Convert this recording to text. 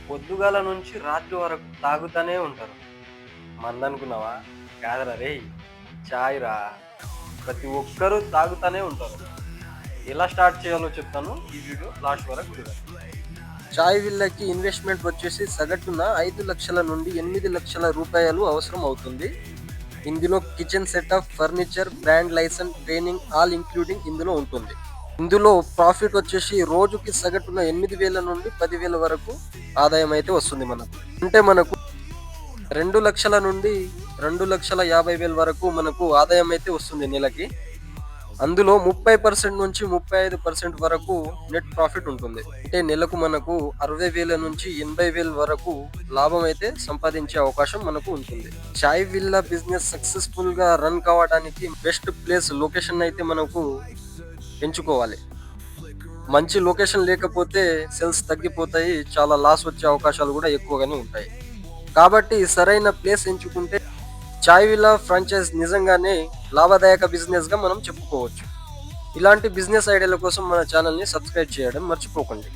పొద్దుగాల నుంచి రాత్రి వరకు తాగుతానే ఉంటారు. మందనుకున్నావా? కాదురా రేయ్! చాయ్ రా. ప్రతి ఒక్కరూ తాగుతానే ఉంటారు. ఎలా స్టార్ట్ చేయాలో చెప్తాను. ఈ వీడియో లాస్ట్ వరకు చూడండి. చాయ్ విల్లకి ఇన్వెస్ట్మెంట్ వచ్చేసి సగటున 5 లక్షల నుండి 8 లక్షల రూపాయలు అవసరం అవుతుంది. ఇందులో kitchen setup, furniture, brand licence, training all including ఇందులో ఉంటుంది. ఇందులో ప్రాఫిట్ వచ్చేసి రోజుకి సగటున 8,000 నుండి 10,000 వరకు ఆదాయం అయితే వస్తుంది మనకు. అంటే మనకు 2 లక్షల నుండి 2,50,000 వరకు మనకు ఆదాయం అయితే వస్తుంది నెలకి. అందులో 30% నుంచి 35% వరకు నెట్ ప్రాఫిట్ ఉంటుంది. అంటే నెలకు మనకు 60,000 నుంచి 80,000 వరకు లాభం అయితే సంపాదించే అవకాశం మనకు ఉంటుంది. చాయ్ విల్లా బిజినెస్ సక్సెస్ఫుల్ గా రన్ కావడానికి బెస్ట్ ప్లేస్ లొకేషన్ అయితే మనకు ఎంచుకోవాలి. మంచి లొకేషన్ లేకపోతే సేల్స్ తగ్గిపోతాయి, చాలా లాస్ వచ్చే అవకాశాలు కూడా ఎక్కువగానే ఉంటాయి. కాబట్టి సరైన ప్లేస్ ఎంచుకుంటే చాయ్ విల్లా ఫ్రాంచైజ్ నిజంగానే లాభదాయక బిజినెస్ గా మనం చెప్పుకోవచ్చు. ఇలాంటి బిజినెస్ ఐడియాల కోసం మన ఛానల్ని సబ్స్క్రైబ్ చేయడం మర్చిపోకండి.